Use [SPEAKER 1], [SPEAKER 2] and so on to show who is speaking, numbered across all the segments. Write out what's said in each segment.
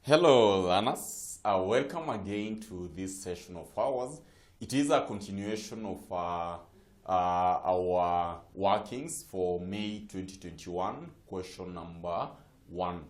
[SPEAKER 1] Hello, learners. Welcome again to this session of ours. It is a continuation of our workings for May 2021, question number 1.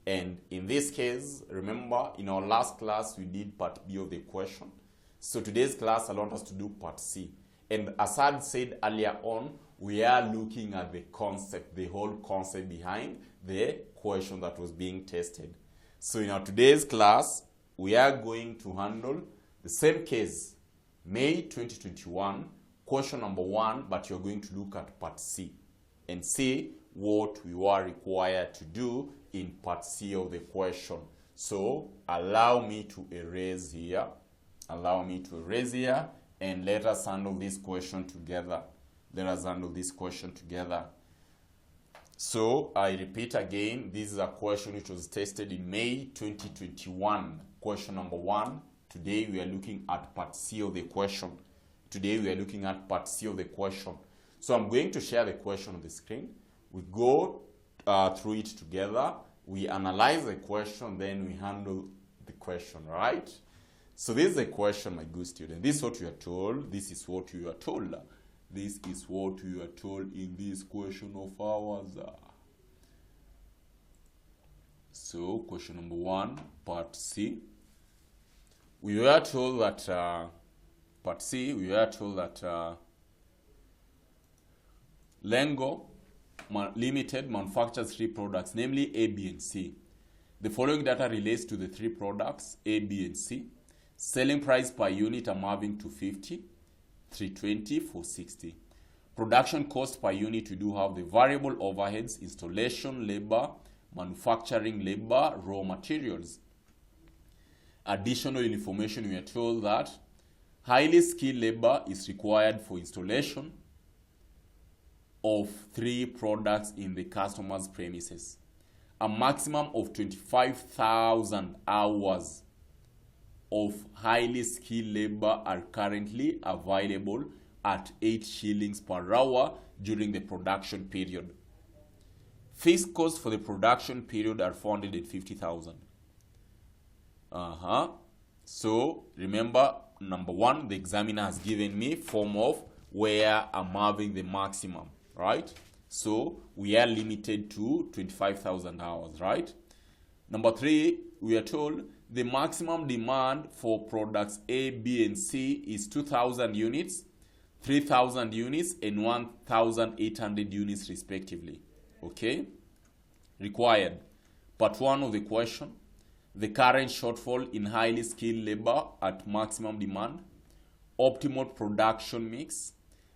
[SPEAKER 1] And in this case, remember, in our last class, we did part B of the question. So today's class, I want us to do part C. And as I said earlier on, we are looking at the concept, the whole concept behind the question that was being tested. So in our today's class, we are going to handle the same case, May 2021, question number 1, but you're going to look at part C and see what we were required to do in part C of the question. So allow me to erase here. Allow me to erase here and let us handle this question together. Let us handle this question together. So I repeat again, this is a question which was tested in May 2021, question number 1. Today we are looking at part C of the question. Today we are looking at part C of the question. So I'm going to share the question on the screen. We go through it together. We analyze the question, then we handle the question, right? So this is the question, my good student. This is what you are told. This is what you are told. This is what we are told in this question of ours. So, question number 1, part C. We were told that, part C, we were told that Lengo Limited manufactures 3 products, namely A, B, and C. The following data relates to the 3 products, A, B, and C. Selling price per unit amounting to 50. 320, 460. Production cost per unit, we do have the variable overheads, installation labor, manufacturing labor, raw materials. Additional information, we are told that highly skilled labor is required for installation of 3 products in the customer's premises. A maximum of 25,000 hours of highly skilled labor are currently available at 8 shillings per hour during the production period. Fixed costs for the production period are 450,000. So remember, number 1, the examiner has given me form of where I'm having the maximum, right? So we are limited to 25,000 hours, right? Number 3, we are told the maximum demand for products A, B, and C is 2,000 units, 3,000 units, and 1,800 units respectively. Okay? Required. Part 1 of the question. The current shortfall in highly skilled labor at maximum demand. Optimal production mix.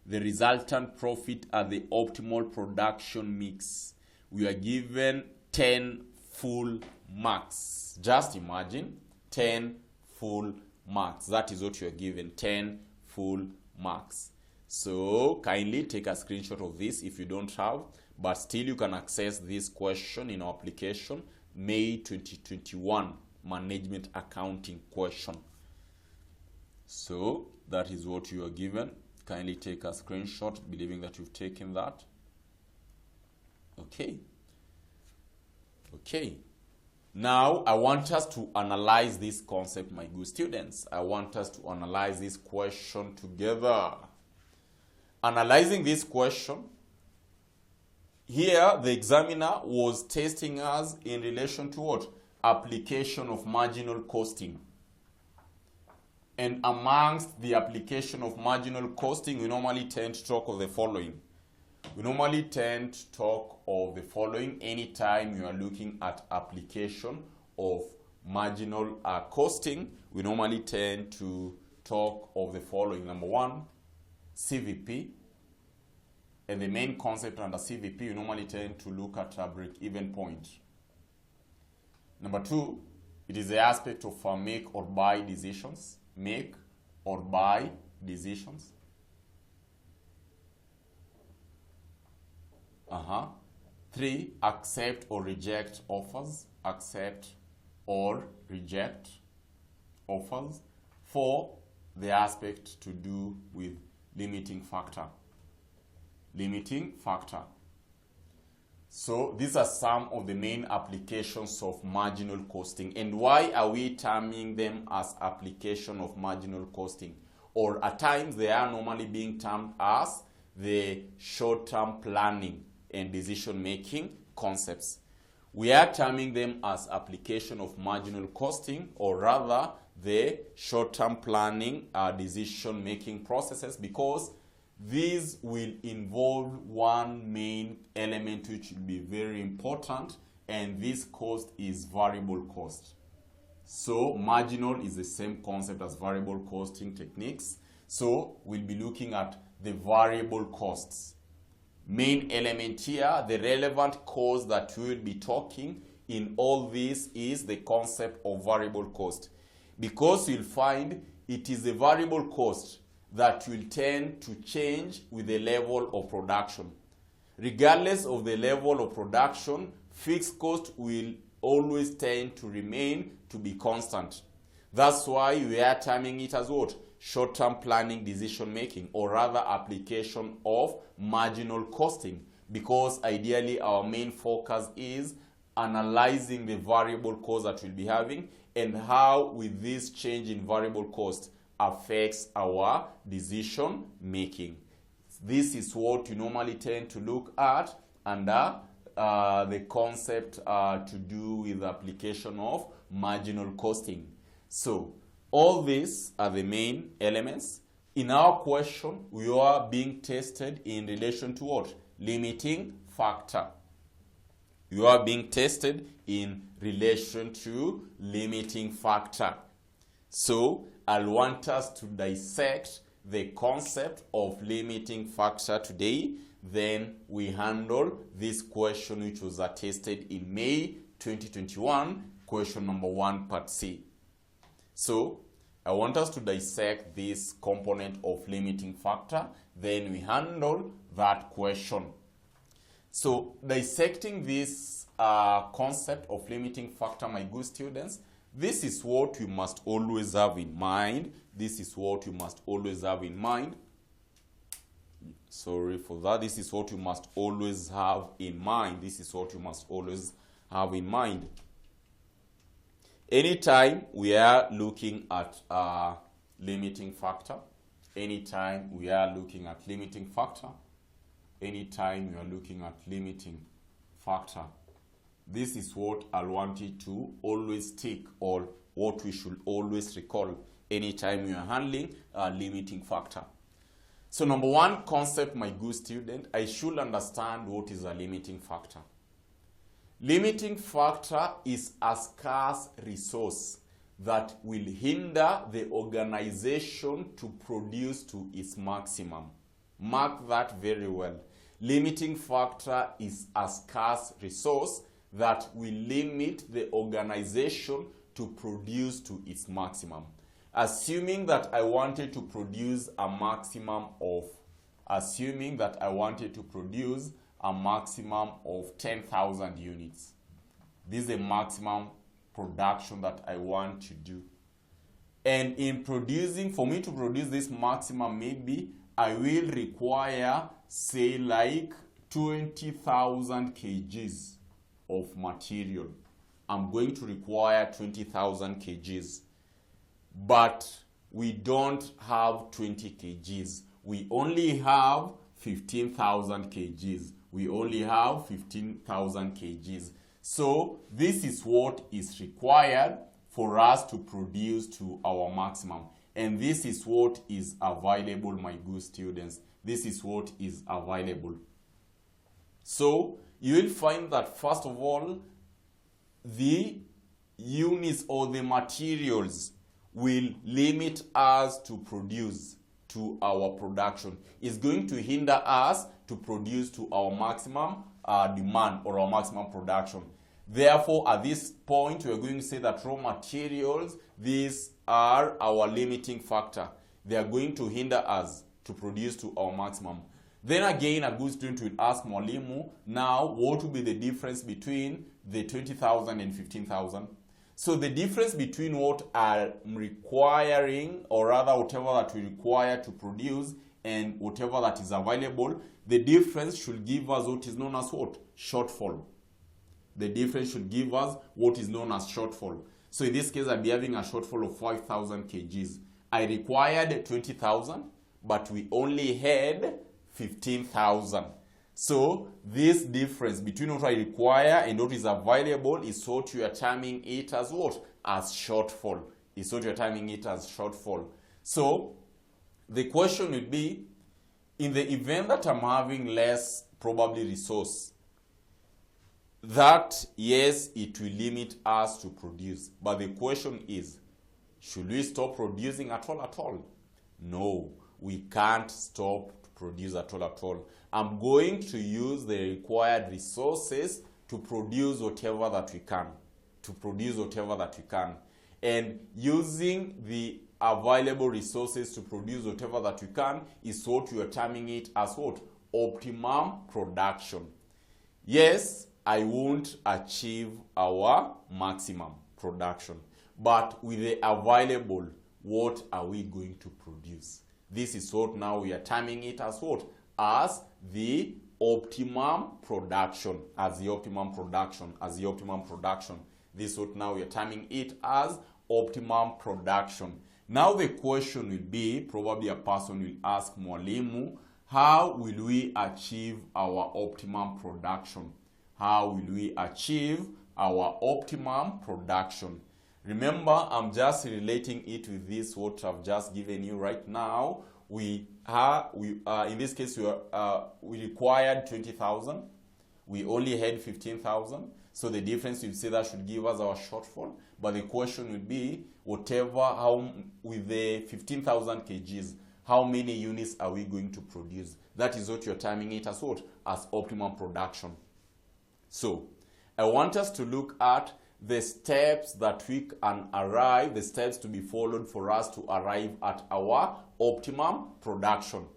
[SPEAKER 1] The resultant profit at the optimal production mix. We are given 10 full marks. Just imagine 10 full marks. That is what you are given, 10 full marks. So kindly take a screenshot of this if you don't have, but still you can access this question in our application, May 2021 management accounting question. So that is what you are given. Kindly take a screenshot, believing that you've taken that. Okay. Now, I want us to analyze this concept, my good students. I want us to analyze this question together. Analyzing this question, here the examiner was testing us in relation to what? Application of marginal costing. And amongst the application of marginal costing, we normally tend to talk of the following. We normally tend to talk of the following anytime you are looking at application of marginal costing. We normally tend to talk of the following. Number 1, CVP. And the main concept under CVP, we normally tend to look at a break-even point. Number 2, it is the aspect of make or buy decisions. Make or buy decisions. 3, accept or reject offers. Accept or reject offers. 4, the aspect to do with limiting factor. Limiting factor. So these are some of the main applications of marginal costing. And why are we terming them as application of marginal costing? Or at times they are normally being termed as the short-term planning and decision-making concepts. We are terming them as application of marginal costing, or rather the short-term planning decision-making processes, because these will involve one main element which will be very important, and this cost is variable cost. So marginal is the same concept as variable costing techniques. So we'll be looking at the variable costs. Main element here, the relevant cost that we will be talking in all this is the concept of variable cost, because you'll find it is the variable cost that will tend to change with the level of production. Regardless of the level of production, fixed cost will always tend to remain to be constant. That's why we are terming it as what? Short-term planning decision making, or rather application of marginal costing, because ideally our main focus is analyzing the variable cost that we'll be having and how with this change in variable cost affects our decision making. This is what you normally tend to look at under the concept to do with the application of marginal costing. So all these are the main elements. In our question, we are being tested in relation to what? Limiting factor. You are being tested in relation to limiting factor. So I'll want us to dissect the concept of limiting factor today. Then we handle this question which was attested in May 2021, question number 1, part C. So I want us to dissect this component of limiting factor. Then we handle that question. So dissecting this concept of limiting factor, my good students, this is what you must always have in mind. This is what you must always have in mind. Sorry for that. This is what you must always have in mind. This is what you must always have in mind. Anytime we are looking at limiting factor, anytime we are looking at limiting factor, anytime you are looking at limiting factor, this is what I want you to always take, or what we should always recall anytime you are handling a limiting factor. So number one concept, my good student, I should understand what is a limiting factor. Limiting factor is a scarce resource that will hinder the organization to produce to its maximum. Mark that very well. Limiting factor is a scarce resource that will limit the organization to produce to its maximum. Assuming that I wanted to produce a maximum of, 10,000 units. This is a maximum production that I want to do. And in producing, for me to produce this maximum, maybe I will require, say, like 20,000 kgs of material. I'm going to require 20,000 kgs. But we don't have 20 kgs. We only have 15,000 kgs. We only have 15,000 kgs. So this is what is required for us to produce to our maximum. And this is what is available, my good students. This is what is available. So you will find that first of all, the units or the materials will limit us to produce to our production. It's going to hinder us to produce to our maximum demand or our maximum production. Therefore, at this point, we are going to say that raw materials, these are our limiting factor. They are going to hinder us to produce to our maximum. Then again, a good student will ask Mwalimu, now what will be the difference between the 20,000 and 15,000? So the difference between what I'm requiring, or rather whatever that we require to produce, and whatever that is available, the difference should give us what is known as what? shortfall. The difference should give us what is known as shortfall. So in this case, I'll be having a shortfall of 5,000 kgs. I required 20,000, but we only had 15,000. So this difference between what I require and what is available is what you are terming it as what? As shortfall. Is what you are terming it as shortfall. So the question would be, in the event that I'm having less probably resource, that yes, it will limit us to produce. But the question is, should we stop producing at all? No, we can't stop to produce at all. I'm going to use the required resources to produce whatever that we can. And using the available resources to produce whatever that we can is what we are terming it as what? Optimum production. Yes, I won't achieve our maximum production, but with the available, what are we going to produce? This is what now we are terming it as what? As the optimum production. This is what now we are terming it as optimum production. Now the question will be, probably a person will ask, Mwalimu, how will we achieve our optimum production? How will we achieve our optimum production? Remember, I'm just relating it with this, what I've just given you right now. In this case, we required 20,000. We only had 15,000. So the difference, you say that should give us our shortfall. But the question would be, with the 15,000 kgs, how many units are we going to produce? That is what you're terming it as what? As optimum production. So I want us to look at the steps that we can arrive, the steps to be followed for us to arrive at our optimum production.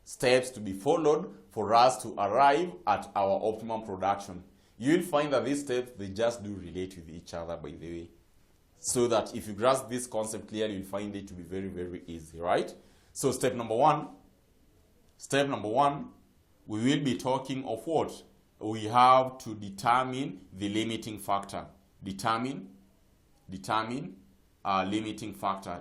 [SPEAKER 1] Steps to be followed for us to arrive at our optimum production. You will find that these steps, they just do relate with each other, by the way. So that if you grasp this concept clearly, you'll find it to be very, very easy, right? So step number one, we will be talking of what? We have to determine the limiting factor. Determine the limiting factor.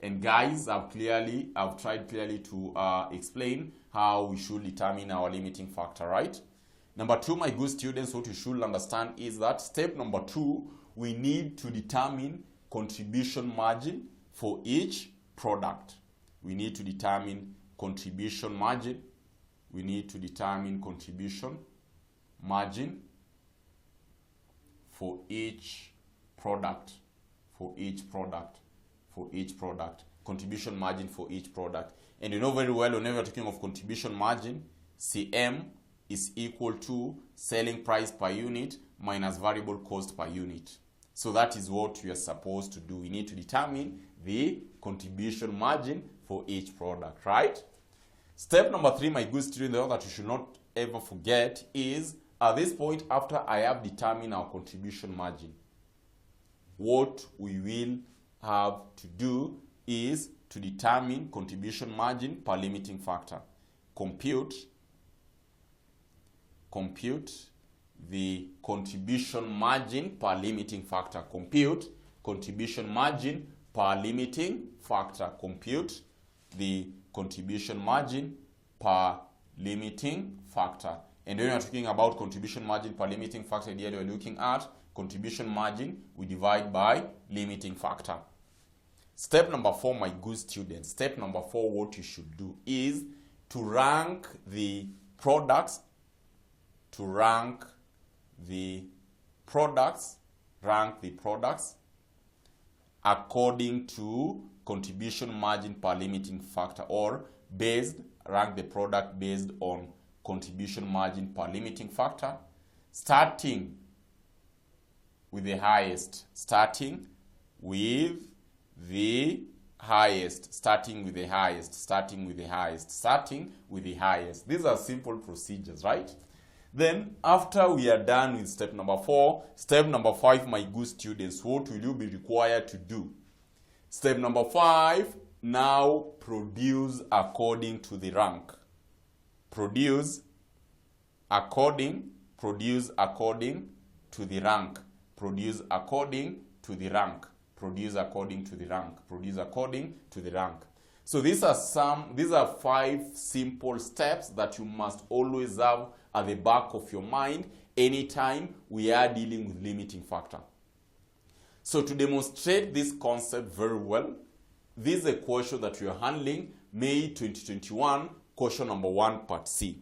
[SPEAKER 1] And guys, I've tried clearly to explain how we should determine our limiting factor, right? Number two, my good students, what you should understand is that step number two, we need to determine contribution margin for each product. We need to determine contribution margin. For each product. Contribution margin for each product. And you know very well, whenever you're talking of contribution margin, CM is equal to selling price per unit minus variable cost per unit. So that is what we are supposed to do. We need to determine the contribution margin for each product, right? Step number three, my good student, that you should not ever forget is, at this point, after I have determined our contribution margin, what we will have to do is to determine contribution margin per limiting factor. Compute the contribution margin per limiting factor. Compute contribution margin per limiting factor. Compute the contribution margin per limiting factor. And when we are talking about contribution margin per limiting factor, here we are looking at contribution margin we divide by limiting factor. Step number four, my good students. Step number four, what you should do is to rank the products. Rank the products according to contribution margin per limiting factor, or rank the product based on contribution margin per limiting factor, starting with the highest. These are simple procedures, right? Then after we are done with step number four, step number five, my good students, what will you be required to do? Step number five, now produce according to the rank. Produce according to the rank. Produce according to the rank. Produce according to the rank. Produce according to the rank. So these are 5 simple steps that you must always have at the back of your mind anytime we are dealing with limiting factor. So to demonstrate this concept very well, this is a question that we are handling, May 2021, question number 1, part C.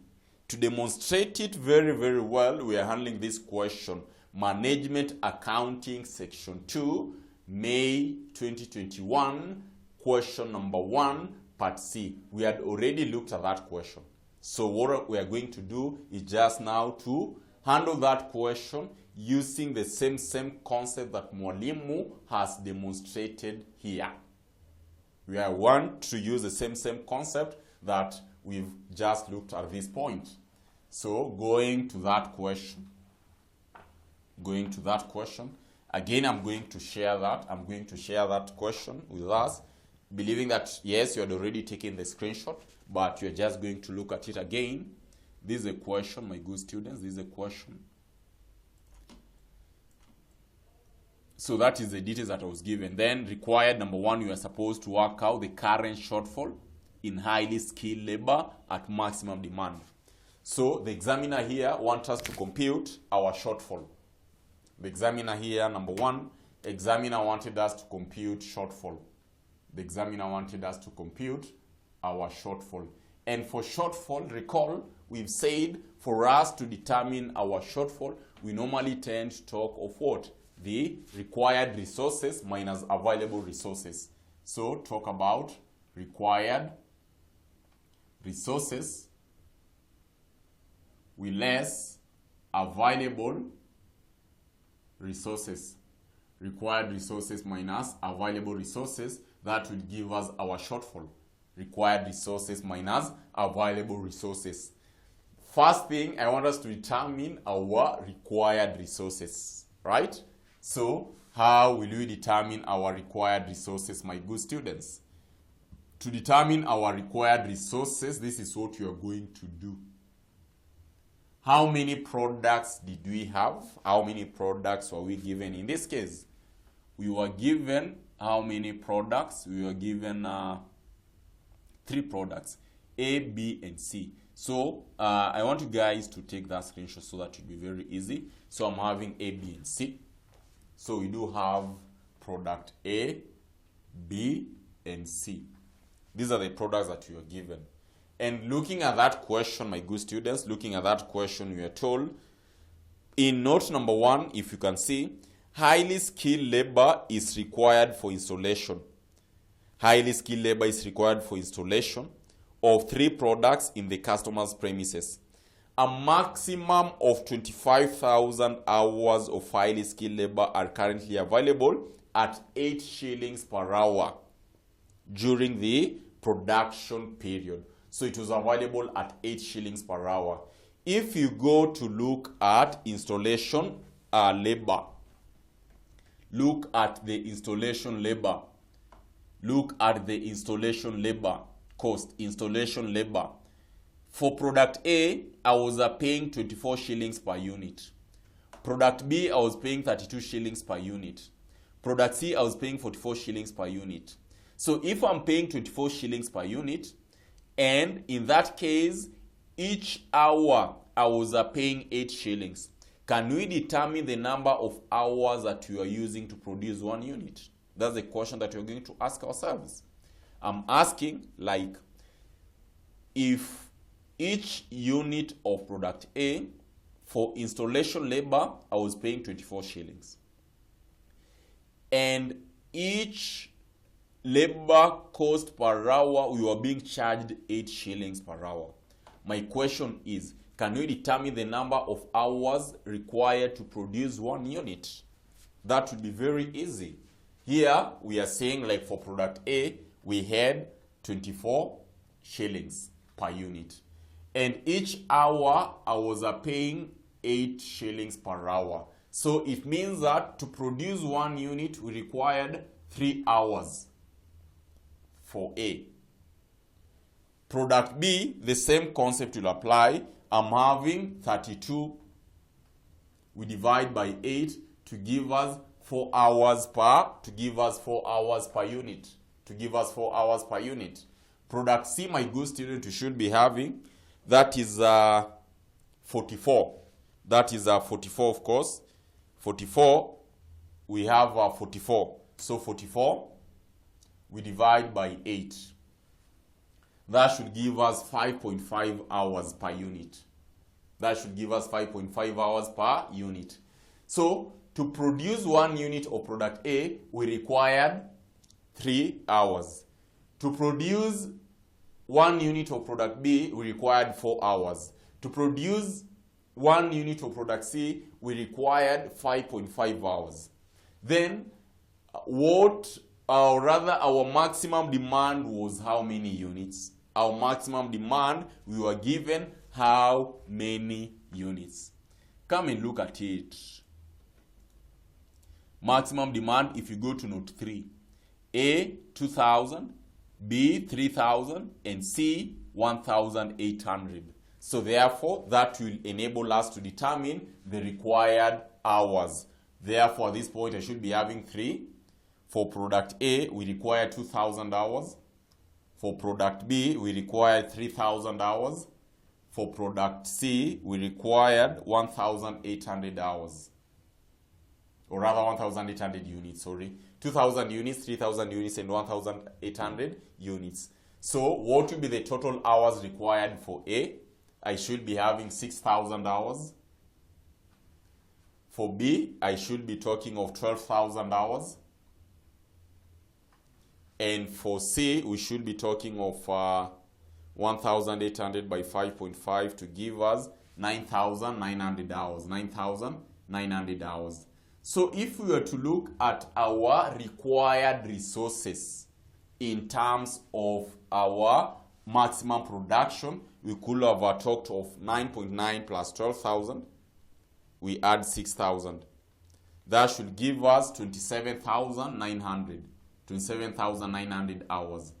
[SPEAKER 1] To demonstrate it very, very well, we are handling this question, Management Accounting, section 2, May 2021, question number 1, part C. We had already looked at that question. So what we are going to do is just now to handle that question using the same concept that Mwalimu has demonstrated here. We are want to use the same concept that we've just looked at this point. So going to that question. Again, I'm going to share that question with us, believing that, yes, you had already taken the screenshot, but you're just going to look at it again. This is a question, my good students. This is a question. So that is the details that I was given. Then required, number 1, you are supposed to work out the current shortfall in highly skilled labor at maximum demand. So the examiner here wants us to compute our shortfall. The examiner here, number 1, examiner wanted us to compute shortfall. The examiner wanted us to compute our shortfall. And for shortfall, recall, we've said for us to determine our shortfall, we normally tend to talk of what? The required resources minus available resources. So talk about required resources with less available resources. Required resources minus available resources, that will give us our shortfall. Required resources minus available resources. First thing, I want us to determine our required resources, right? So how will we determine our required resources, my good students? To determine our required resources, this is what you are going to do. How many products did we have? How many products were we given? In this case, we were given how many products? We were given 3 products, A, B, and C. So I want you guys to take that screenshot so that it will be very easy. So I'm having A, B, and C. So we do have product A, B, and C. These are the products that you are given. And looking at that question, my good students, looking at that question, we are told in note number 1, if you can see, highly skilled labor is required for installation. Highly skilled labor is required for installation of 3 products in the customer's premises. A maximum of 25,000 hours of highly skilled labor are currently available at 8 shillings per hour during the production period. So it was available at 8 shillings per hour. If you go to look at installation labor, look at the installation labor. Look at the installation labor cost, installation labor. For product A, I was paying 24 shillings per unit. Product B, I was paying 32 shillings per unit. Product C, I was paying 44 shillings per unit. So if I'm paying 24 shillings per unit, and in that case, each hour I was paying 8 shillings, can we determine the number of hours that you are using to produce 1 unit? That's the question that we're going to ask ourselves. I'm asking, like, if each unit of product A, for installation labor, I was paying 24 shillings. And each labor cost per hour, we were being charged 8 shillings per hour. My question is, can we determine the number of hours required to produce 1 unit? That would be very easy. Here, we are saying, like for product A, we had 24 shillings per unit. And each hour, I was paying 8 shillings per hour. So it means that to produce 1 unit, we required 3 hours. for A. Product B, the same concept will apply. I'm having 32. We divide by 8 to give us 4 hours per unit. To give us 4 hours per unit. Product C, my good student, you should be having, that is 44. That is 44, of course. 44, we have 44. So 44, we divide by 8. That should give us 5.5 hours per unit. That should give us 5.5 hours per unit. So, to produce 1 unit of product A, we required 3 hours. To produce 1 unit of product B, we required 4 hours. To produce 1 unit of product C, we required 5.5 hours. Then, our maximum demand was how many units? Our maximum demand, we were given how many units? Come and look at it. Maximum demand, if you go to note 3, A, 2,000, B, 3,000, and C, 1,800. So therefore, that will enable us to determine the required hours. Therefore, at this point, I should be having 3. For product A, we require 2,000 hours. For product B, we required 3,000 hours. For product C, we required 1,800 hours. Or rather 1,800 units, sorry. 2,000 units, 3,000 units, and 1,800 units. So what will be the total hours required for A? I should be having 6,000 hours. For B, I should be talking of 12,000 hours. And for C, we should be talking of 1,800 by 5.5 to give us 9,900 hours. 9,900 hours. So if we were to look at our required resources in terms of our maximum production, we could have talked of 9.9 plus 12,000. We add 6,000. That should give us 27,900. 27,900 hours.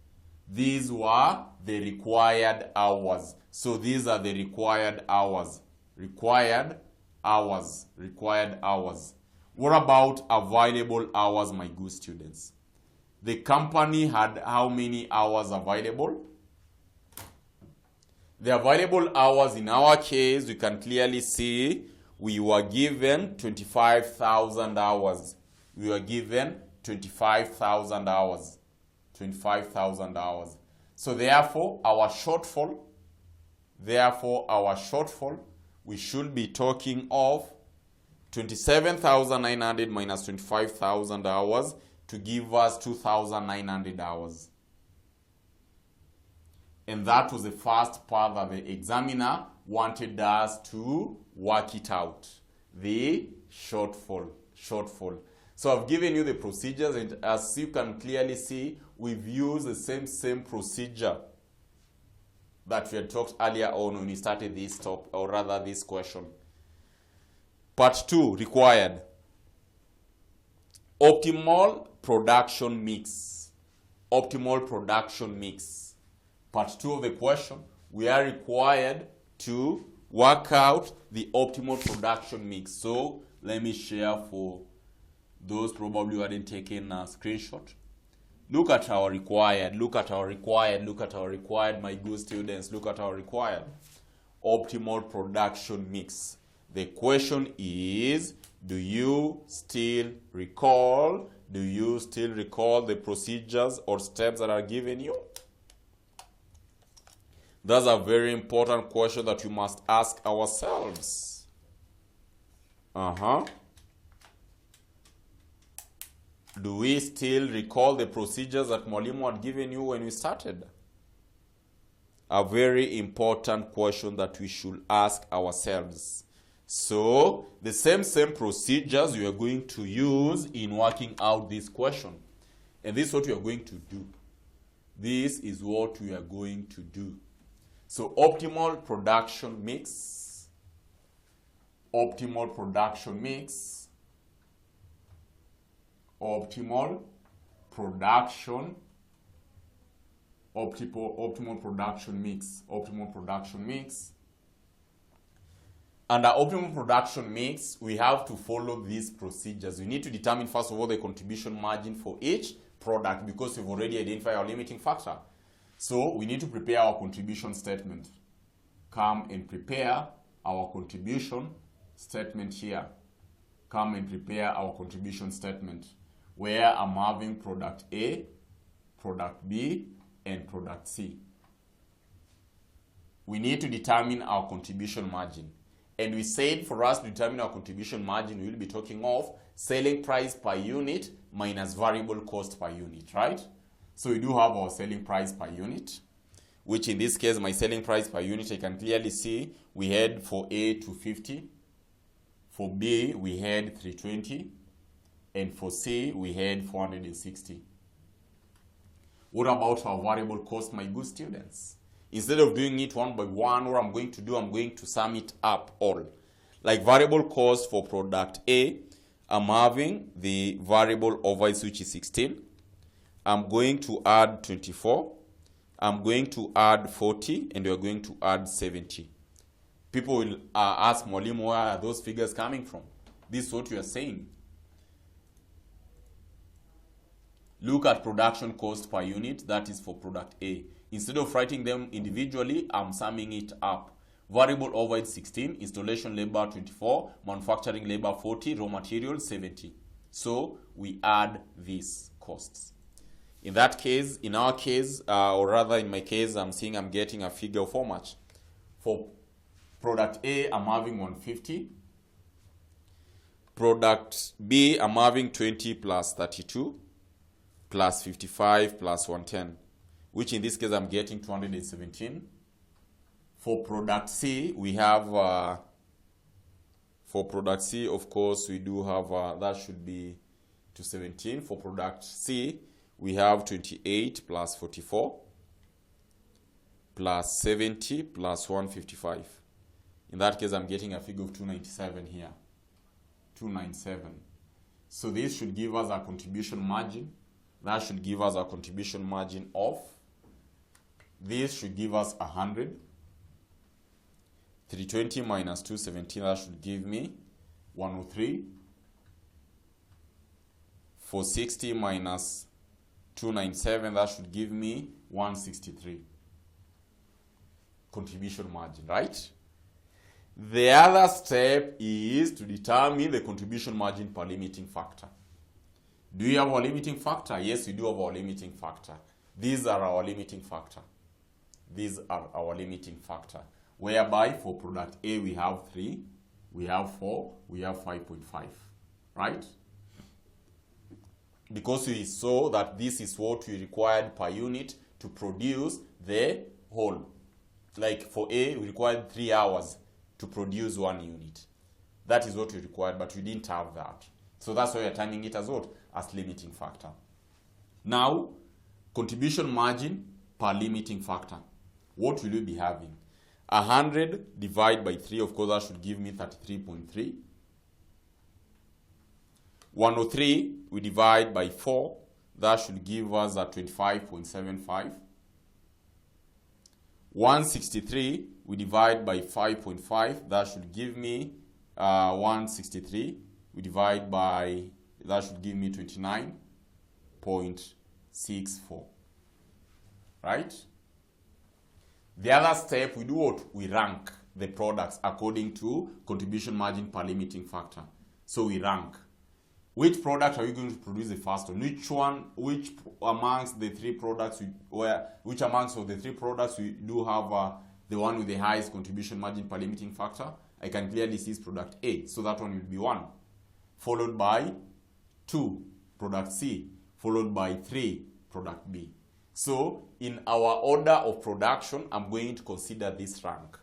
[SPEAKER 1] These were the required hours. So these are the required hours. Required hours. Required hours. What about available hours, my good students? The company had how many hours available? The available hours in our case, we can clearly see we were given 25,000 hours. We were given 25,000 hours. 25,000 hours. So therefore, our shortfall, we should be talking of 27,900 minus 25,000 hours to give us 2,900 hours. And that was the first part that the examiner wanted us to work it out. The shortfall. So I've given you the procedures, and as you can clearly see, we've used the same procedure that we had talked earlier on when we started this topic, or rather this question. Part 2, required. Optimal production mix. Optimal production mix. Part 2 of the question, we are required to work out the optimal production mix. So let me share for those probably who hadn't taken a screenshot. Look at our required, my good students, look at our required. Optimal production mix. The question is, do you still recall the procedures or steps that are given you? That's a very important question that we must ask ourselves. Do we still recall the procedures that Mwalimu had given you when we started? A very important question that we should ask ourselves. So, the same procedures we are going to use in working out this question. And this is what we are going to do. This is what we are going to do. So, optimal production mix. Optimal production mix. Optimal production optimal production mix. Optimal production mix. Under optimal production mix, we have to follow these procedures. We need to determine, first of all, the contribution margin for each product because we've already identified our limiting factor. So we need to prepare our contribution statement. Come and prepare our contribution statement here. Come and prepare our contribution statement where I'm having product A, product B, and product C. We need to determine our contribution margin. And we said for us to determine our contribution margin, we will be talking of selling price per unit minus variable cost per unit, right? So we do have our selling price per unit, which in this case, my selling price per unit, I can clearly see we had for A 250, for B we had 320, and for C we had 460. What about our variable cost, my good students? Instead of doing it one by one, what I'm going to do, I'm going to sum it up all. Like variable cost for product A, I'm having the variable overheads, which is 16. I'm going to add 24. I'm going to add 40, and we're going to add 70. People will ask, Mwalimu, where are those figures coming from? This is what we are saying. Look at production cost per unit, that is for product A. Instead of writing them individually, I'm summing it up. Variable overhead 16, installation labor 24, manufacturing labor 40, raw material 70. So we add these costs. In that case, in our case, or rather in my case, I'm seeing I'm getting a figure of how much. For product A, I'm having 150. Product B, I'm having 20 plus 32 plus 55 plus 110. Which in this case I'm getting 217. For product C, we have, for product C, of course, we do have, that should be 217. For product C, we have 28 plus 44 plus 70 plus 155. In that case, I'm getting a figure of 297 here. 297. So this should give us a contribution margin. That should give us a contribution margin of, this should give us 100. 320 minus 217, that should give me 103. 460 minus 297, that should give me 163. Contribution margin, right? The other step is to determine the contribution margin per limiting factor. Do you have our limiting factor? Yes, we do have our limiting factor. These are our limiting factor. These are our limiting factor. Whereby for product A we have 3, we have 4, we have 5.5. Right? Because we saw that this is what we required per unit to produce the whole. Like for A, we required 3 hours to produce 1 unit. That is what we required, but we didn't have that. So that's why we're turning it as what? As limiting factor. Now, contribution margin per limiting factor. What will we be having? 100 divided by 3, of course, that should give me 33.3. 103, we divide by 4, that should give us a 25.75. 163, we divide by 5.5, that should give me 163. We divide by, that should give me 29.64. Right? The other step, we do what? We rank the products according to contribution margin per limiting factor. So we rank. Which product are we going to produce the first one? Which amongst the 3 products, which amongst of the 3 products we do have the one with the highest contribution margin per limiting factor? I can clearly see is product A. So that one will be 1. Followed by 2, product C. Followed by 3, product B. So in our order of production, I'm going to consider this rank.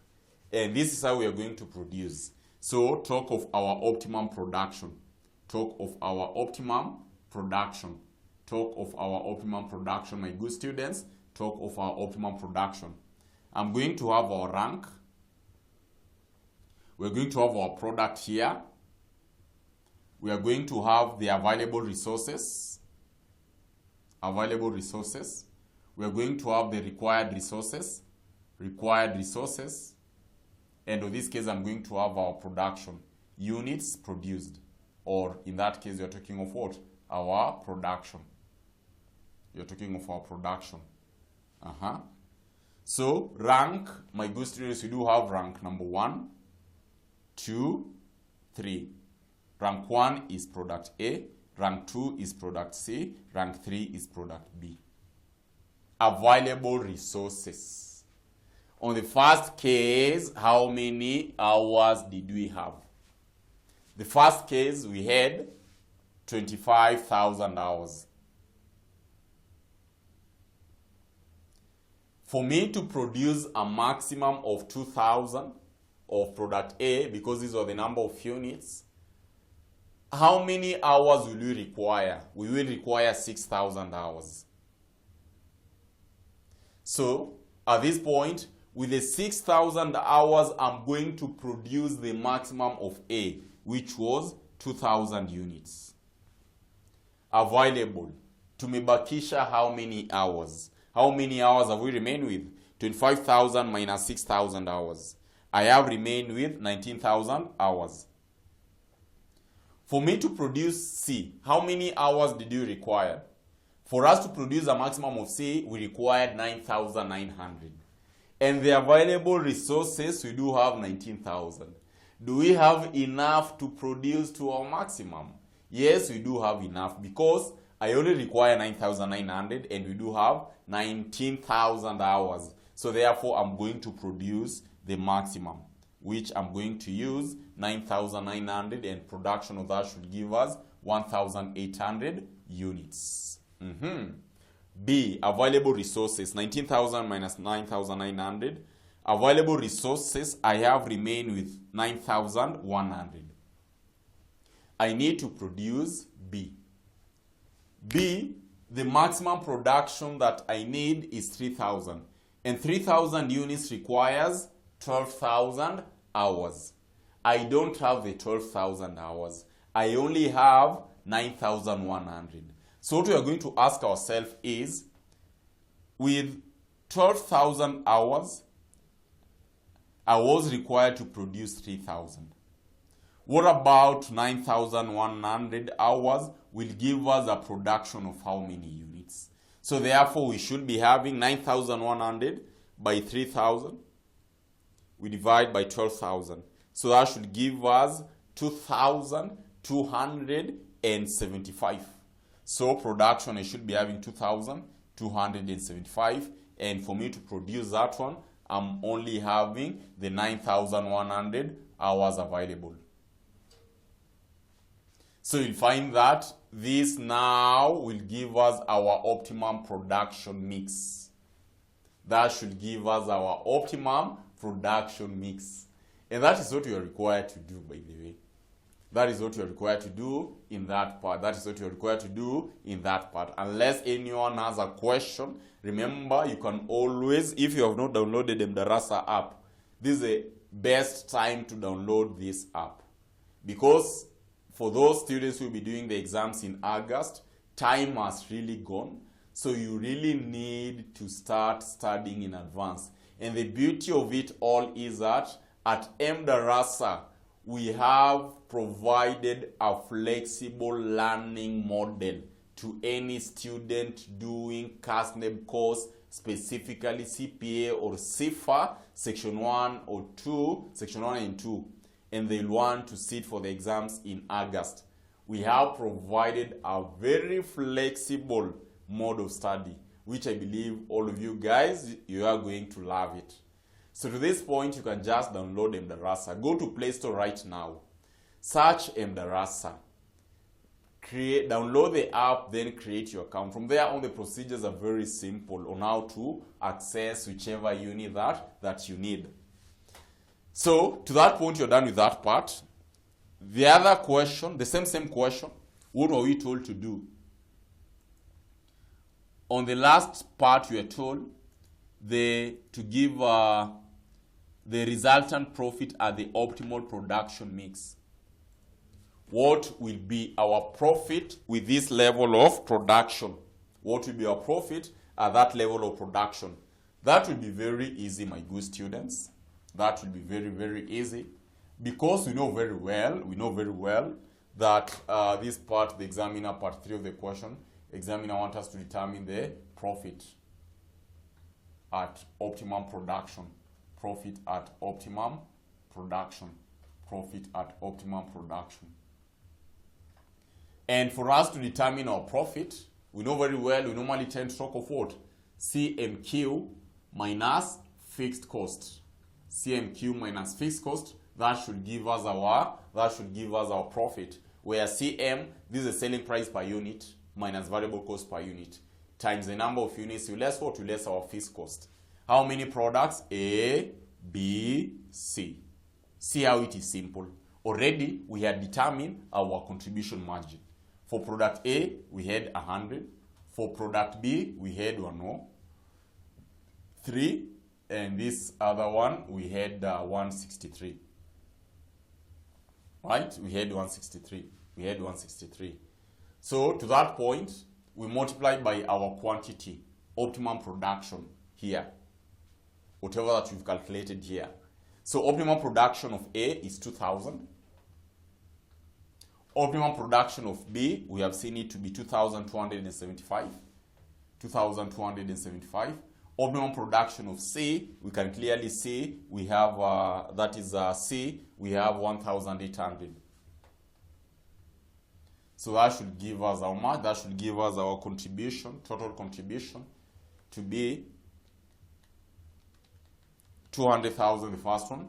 [SPEAKER 1] And this is how we are going to produce. So talk of our optimum production. Talk of our optimum production. Talk of our optimum production, my good students. Talk of our optimum production. I'm going to have our rank. We're going to have our product here. We are going to have the available resources. Available resources. we're going to have the required resources, and in this case, I'm going to have our production, units produced, or in that case, you're talking of what? Our production. You're talking of our production. So, rank, my good students, we do have rank number 1, 2, 3. Rank 1 is product A, rank 2 is product C, rank 3 is product B. Available resources. On the first case, how many hours did we have? The first case, we had 25,000 hours. For me to produce a maximum of 2,000 of product A, because these are the number of units, how many hours will we require? We will require 6,000 hours. So, at this point, with the 6,000 hours, I'm going to produce the maximum of A, which was 2,000 units. Available. Tumebakisha how many hours? How many hours have we remained with? 25,000 minus 6,000 hours. I have remained with 19,000 hours. For me to produce C, how many hours did you require? For us to produce a maximum of C, we required 9,900. And the available resources, we do have 19,000. Do we have enough to produce to our maximum? Yes, we do have enough, because I only require 9,900 and we do have 19,000 hours. So therefore, I'm going to produce the maximum, which I'm going to use 9,900, and production of that should give us 1,800 units. B, available resources, 19,000 minus 9,900. Available resources, I have remained with 9,100. I need to produce B. B, the maximum production that I need is 3,000. And 3,000 units requires 12,000 hours. I don't have the 12,000 hours. I only have 9,100. So what we are going to ask ourselves is, with 12,000 hours, I was required to produce 3,000. What about 9,100 hours will give us a production of how many units? So therefore, we should be having 9,100 by 3,000. We divide by 12,000. So that should give us 2,275. So production, I should be having 2,275. And for me to produce that one, I'm only having the 9,100 hours available. So you'll find that this now will give us our optimum production mix. That should give us our optimum production mix. And that is what you are required to do, by the way. That is what you are required to do in that part. That is what you are required to do in that part. Unless anyone has a question, remember, you can always, if you have not downloaded the Mdarasa app, this is the best time to download this app. Because for those students who will be doing the exams in August, time has really gone. So you really need to start studying in advance. And the beauty of it all is that at Mdarasa, we have provided a flexible learning model to any student doing CASNEB course, specifically CPA or CIFA, Section 1 or 2, Section 1 and 2. And they'll want to sit for the exams in August. We have provided a very flexible mode of study, which I believe all of you guys, you are going to love it. So to this point, you can just download Mdarasa. Go to Play Store right now. Search Mdarasa. Download the app, then create your account. From there on, the procedures are very simple on how to access whichever unit that you need. So, to that point, you're done with that part. The other question, the same question, what were we told to do? On the last part, we are told to give the resultant profit at the optimal production mix. What will be our profit with this level of production? What will be our profit that level of production. That will be very easy, my good students. That will be very, very easy, because we know very well that this part, the examiner, part 3 of the question, examiner wants us to determine the profit at optimum production. Profit at optimum production. Profit at optimum production. And for us to determine our profit, we know very well, we normally tend to talk of what? CMQ minus fixed cost. CMQ minus fixed cost, that should give us our profit. Where CM, this is the selling price per unit minus variable cost per unit, times the number of units, you less what? You less our fixed cost. How many products? A, B, C. See how it is simple. Already we had determined our contribution margin. For product A, we had 100. For product B, we had 3. And this other one, we had 163. Right? We had 163. So to that point, we multiply by our quantity, optimum production here. Whatever that we've calculated here. So optimum production of A is 2,000. Optimum production of B, we have seen it to be 2,275. 2,275. Optimum production of C, we can clearly see we have, C, we have 1,800. So that should give us our mark, that should give us our contribution, total contribution, to be 200,000, the first one.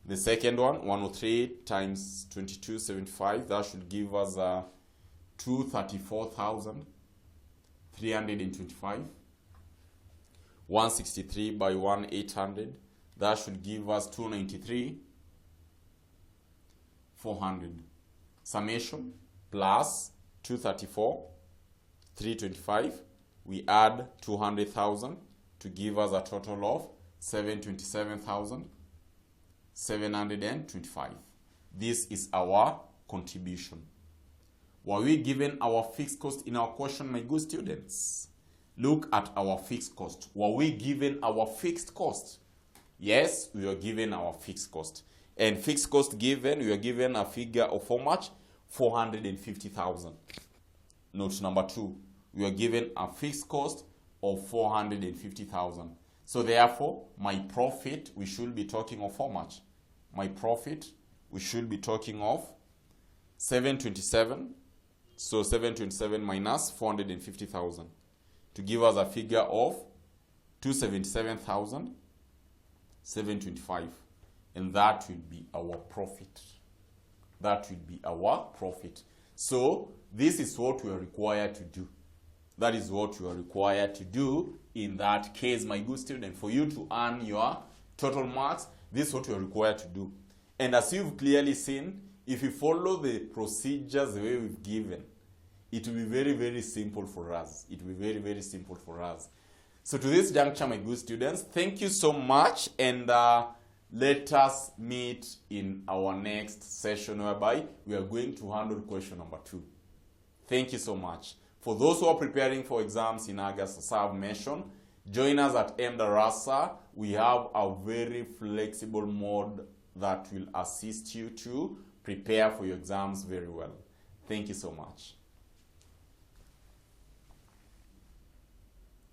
[SPEAKER 1] The second one, 103 times 2275, that should give us 234,325. 163 by 1,800, that should give us 293,400. Summation plus 234,325. We add 200,000 to give us a total of 727,725. This is our contribution. Were we given our fixed cost in our question, my good students? Look at our fixed cost. Were we given our fixed cost? Yes, we were given our fixed cost. And fixed cost given, we were given a figure of how much? 450,000. Note number 2. We were given a fixed cost of 450,000. So therefore, my profit, we should be talking of how much? My profit, we should be talking of 727. So 727 minus 450,000 to give us a figure of 277,725. And that will be our profit. That will be our profit. So this is what we are required to do. That is what you are required to do in that case, my good student. For you to earn your total marks, this is what you are required to do. And as you've clearly seen, if you follow the procedures the way we've given, it will be very, very simple for us. It will be very, very simple for us. So to this juncture, my good students, thank you so much. And let us meet in our next session whereby we are going to handle question number 2. Thank you so much. For those who are preparing for exams in August, as I've mentioned, join us at MDarasa. We have a very flexible mode that will assist you to prepare for your exams very well. Thank you so much.